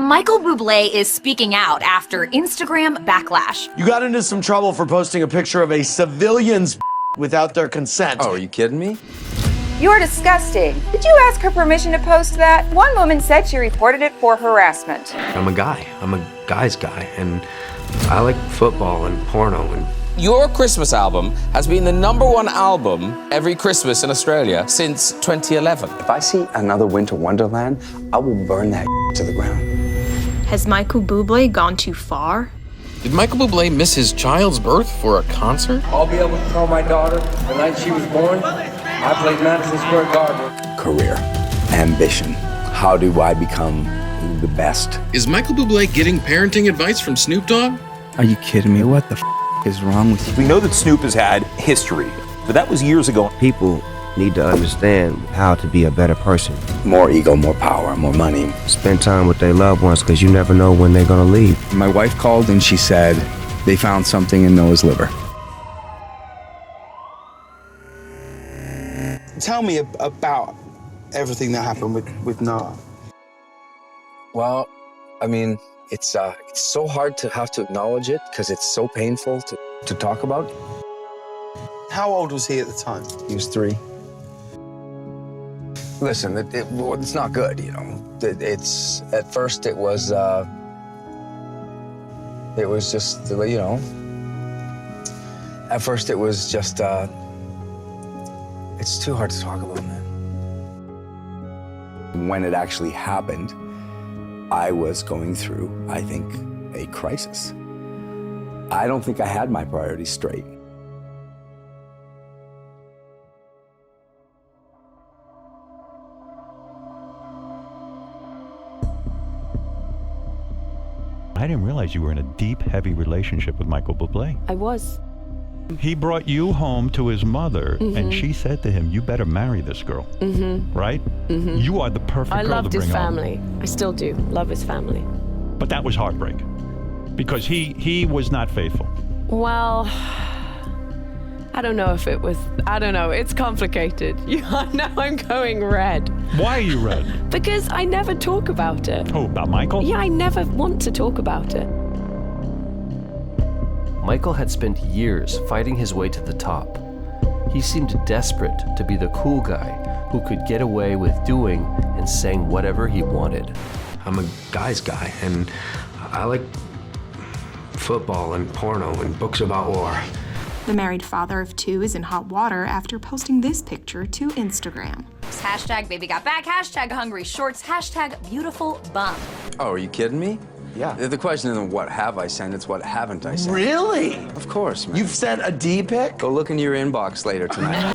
Michael Bublé is speaking out after Instagram backlash. You got into some trouble for posting a picture of a civilian's without their consent. Oh, are you kidding me? You're disgusting. Did you ask her permission to post that? One woman said she reported it for harassment. I'm a guy. I'm a guy's guy, and I like football and porno and... Your Christmas album has been the #1 album every Christmas in Australia since 2011. If I see another Winter Wonderland, I will burn that to the ground. Has Michael Bublé gone too far? Did Michael Bublé miss his child's birth for a concert? I'll be able to tell my daughter the night she was born, I played Madison Square Garden. Career, ambition. How do I become the best? Is Michael Bublé getting parenting advice from Snoop Dogg? Are you kidding me? What the is wrong with you? We know that Snoop has had history, but that was years ago. People need to understand how to be a better person. More ego, more power, more money. Spend time with their loved ones because you never know when they're gonna leave. My wife called and she said they found something in Noah's liver. Tell me about everything that happened with Noah. Well, I mean, it's so hard to have to acknowledge it because it's so painful to talk about. How old was he at the time? He was 3. Listen, it's not good, you know. It's at first it was just, you know. At first it was just it's too hard to talk about, man. When it actually happened, I was going through, I think, a crisis. I don't think I had my priorities straight. I didn't realize you were in a deep, heavy relationship with Michael Bublé. I was. He brought you home to his mother, and she said to him, you better marry this girl, right? You are the perfect girl to bring home. I loved his family. I still do love his family. But that was heartbreak, because he was not faithful. Well, I don't know if it was, I don't know, it's complicated. Now I'm going red. Why are you red? Because I never talk about it. Oh, about Michael? Yeah, I never want to talk about it. Michael had spent years fighting his way to the top. He seemed desperate to be the cool guy who could get away with doing and saying whatever he wanted. I'm a guy's guy, and I like football and porno and books about war. The married father of 2 is in hot water after posting this picture to Instagram. Hashtag baby got back, hashtag hungry shorts, hashtag beautiful bum. Oh, are you kidding me? Yeah. The question isn't what have I sent, it's what haven't I sent. Really? Of course, man. You've sent a D pic? Go look in your inbox later tonight.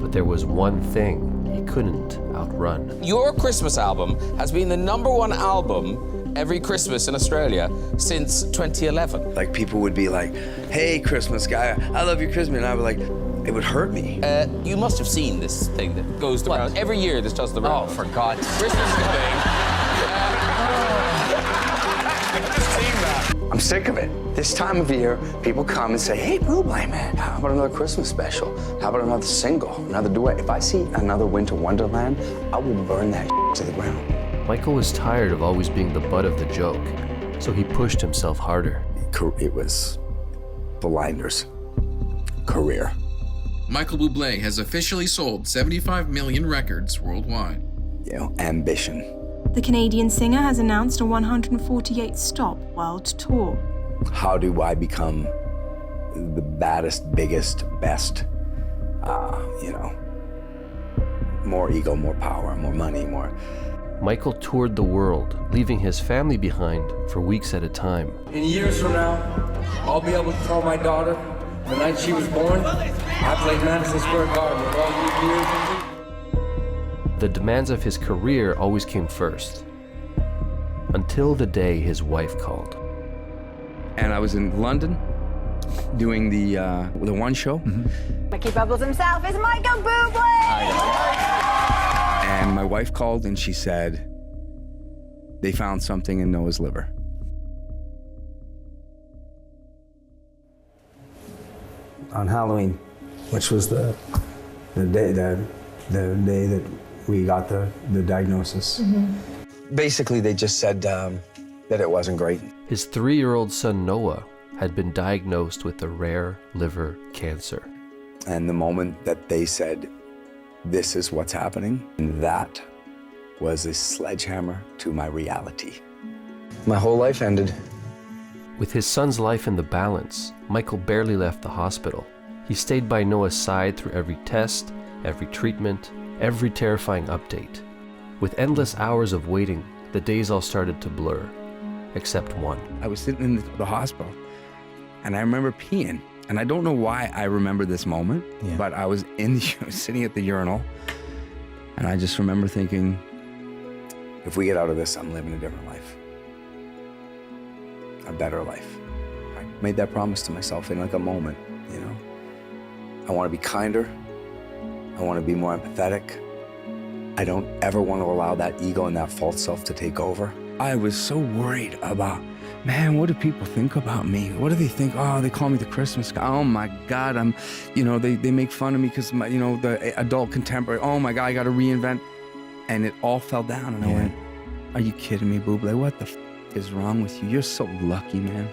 But there was one thing he couldn't outrun. Your Christmas album has been the #1 album every Christmas in Australia since 2011. Like, people would be like, hey, Christmas guy, I love your Christmas. And I would like, it would hurt me. You must have seen this thing that goes the rounds. Every year this does the rounds. Oh, for God's sake. Christmas thing. I'm sick of it. This time of year, people come and say, hey, Bublé, man, how about another Christmas special? How about another single, another duet? If I see another Winter Wonderland, I will burn that to the ground. Michael was tired of always being the butt of the joke, so he pushed himself harder. It was blinders. Career. Michael Bublé has officially sold 75 million records worldwide. You know, ambition. The Canadian singer has announced a 148-stop world tour. How do I become the baddest, biggest, best? You know, more ego, more power, more money, more... Michael toured the world, leaving his family behind for weeks at a time. In years from now, I'll be able to tell my daughter the night she was born, I played Madison Square Garden with all these years. The demands of his career always came first, until the day his wife called. And I was in London doing the one show. Mickey Bubbles himself is Michael Bublé! And my wife called and she said, they found something in Noah's liver. On Halloween, which was the day that we got the diagnosis. Basically, they just said, that it wasn't great. His 3-year-old son Noah had been diagnosed with a rare liver cancer. And the moment that they said, this is what's happening, that was a sledgehammer to my reality. My whole life ended. With his son's life in the balance, Michael barely left the hospital. He stayed by Noah's side through every test, every treatment, every terrifying update. With endless hours of waiting, the days all started to blur, except one. I was sitting in the hospital, and I remember peeing. And I don't know why I remember this moment, but I was sitting at the urinal, and I just remember thinking, if we get out of this, I'm living a different life. A better life. I made that promise to myself in like a moment, you know? I want to be kinder. I want to be more empathetic. I don't ever want to allow that ego and that false self to take over. I was so worried about, man, what do people think about me? What do they think? Oh, they call me the Christmas guy. Oh my God, they make fun of me because the adult contemporary. Oh my God, I got to reinvent. And it all fell down, and I went, are you kidding me, Boublé? What the is wrong with you? You're so lucky, man.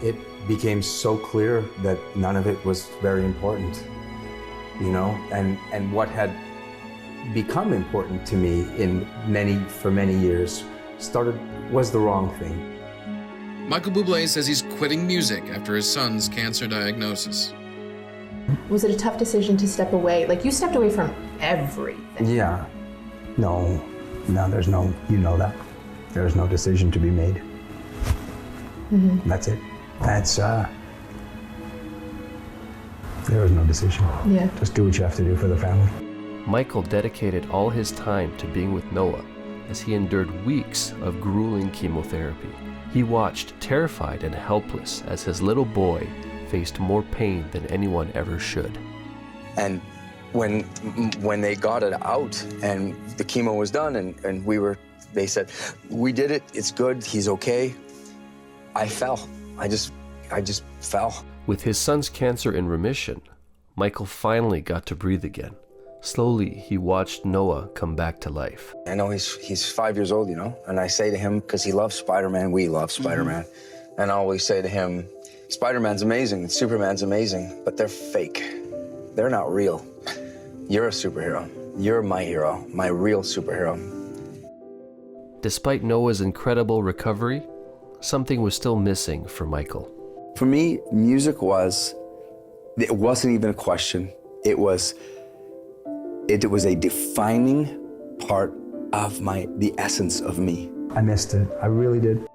It became so clear that none of it was very important, you know? And what had become important to me for many years was the wrong thing. Michael Bublé says he's quitting music after his son's cancer diagnosis. Was it a tough decision to step away? Like, you stepped away from everything. Yeah. No, there's no, you know that. There's no decision to be made. Mm-hmm. That's it. There was no decision. Yeah. Just do what you have to do for the family. Michael dedicated all his time to being with Noah as he endured weeks of grueling chemotherapy. He watched terrified and helpless as his little boy faced more pain than anyone ever should. And when they got it out and the chemo was done and they said, we did it, it's good, he's okay, I fell. I just fell. With his son's cancer in remission, Michael finally got to breathe again. Slowly, he watched Noah come back to life. I know he's 5 years old, you know, and I say to him, because he loves Spider-Man, we love Spider-Man, and I always say to him, Spider-Man's amazing, Superman's amazing, but they're fake. They're not real. You're a superhero. You're my hero, my real superhero. Despite Noah's incredible recovery, something was still missing for Michael. For me, music wasn't even a question. It was a defining part of the essence of me. I missed it. I really did.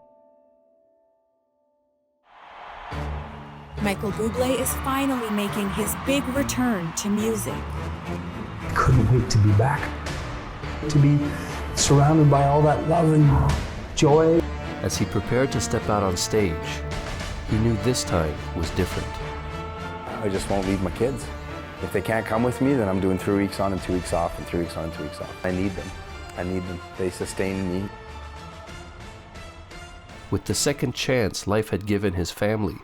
Michael Bublé is finally making his big return to music. I couldn't wait to be back, to be surrounded by all that love and joy. As he prepared to step out on stage, he knew this time was different. I just won't leave my kids. If they can't come with me, then I'm doing 3 weeks on and 2 weeks off and 3 weeks on and 2 weeks off. I need them. They sustain me. With the second chance life had given his family,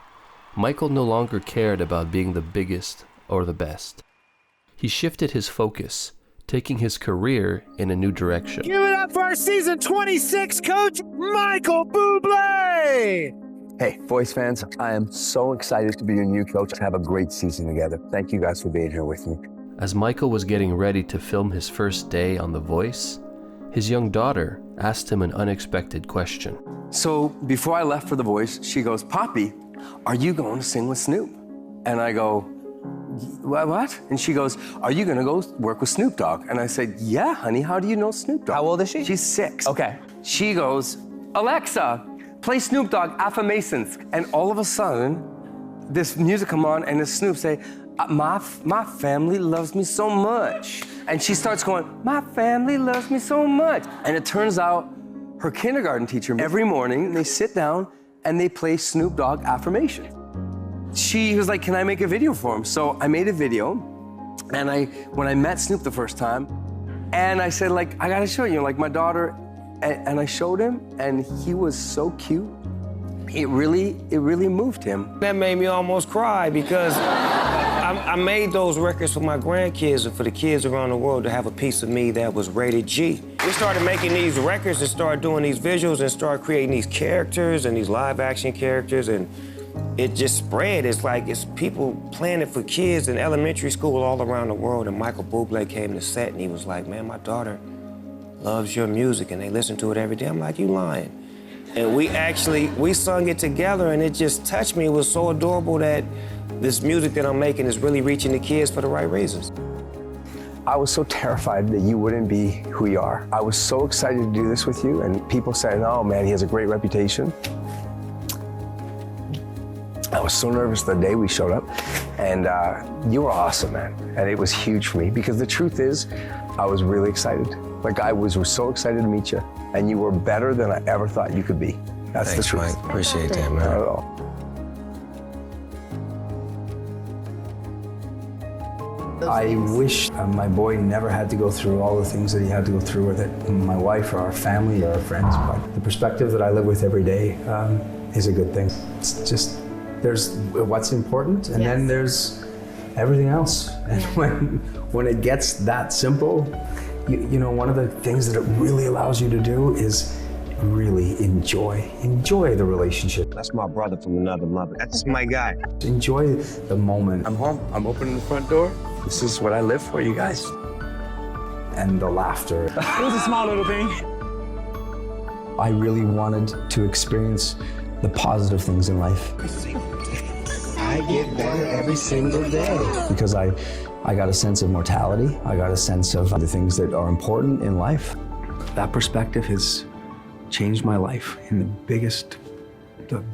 Michael no longer cared about being the biggest or the best. He shifted his focus, taking his career in a new direction. Give it up for our season 26 coach, Michael Bublé! Hey, Voice fans, I am so excited to be your new coach. Have a great season together. Thank you guys for being here with me. As Michael was getting ready to film his first day on The Voice, his young daughter asked him an unexpected question. So before I left for The Voice, she goes, Poppy, are you going to sing with Snoop? And I go, what? And she goes, are you going to go work with Snoop Dogg? And I said, yeah, honey, how do you know Snoop Dogg? How old is she? She's 6. Okay. She goes, Alexa, play Snoop Dogg Affirmations. And all of a sudden, this music come on and this Snoop say, my family loves me so much. And she starts going, my family loves me so much. And it turns out her kindergarten teacher, every morning, they sit down and they play Snoop Dogg Affirmations. She was like, can I make a video for him? So I made a video, and when I met Snoop the first time, and I said, like, I gotta show you, like, my daughter, and I showed him, and he was so cute. It really moved him. That made me almost cry because I made those records for my grandkids and for the kids around the world to have a piece of me that was rated G. We started making these records and started doing these visuals and started creating these characters and these live action characters, and it just spread. It's like it's people playing it for kids in elementary school all around the world. And Michael Bublé came to set and he was like, man, my daughter loves your music and they listen to it every day. I'm like, you lying. And we sung it together and it just touched me. It was so adorable that this music that I'm making is really reaching the kids for the right reasons. I was so terrified that you wouldn't be who you are. I was so excited to do this with you, and people said, oh man, he has a great reputation. I was so nervous the day we showed up, and you were awesome, man. And it was huge for me, because the truth is, I was really excited. Like, I was so excited to meet you, and you were better than I ever thought you could be. That's the truth. Mike. Appreciate that, man. Not at all. I wish my boy never had to go through all the things that he had to go through, or that my wife or our family or our friends. But the perspective that I live with every day is a good thing. It's just, there's what's important, and then there's everything else. And when it gets that simple, you know, one of the things that it really allows you to do is really enjoy the relationship. That's my brother from another mother. That's my guy. Enjoy the moment. I'm home. I'm opening the front door. This is what I live for, you guys. And the laughter. It was a small little thing. I really wanted to experience the positive things in life. I get better every single day. Because I got a sense of mortality. I got a sense of the things that are important in life. That perspective has changed my life in the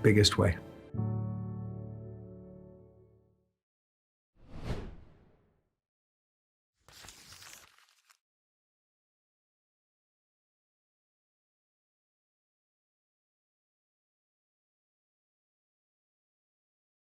biggest way.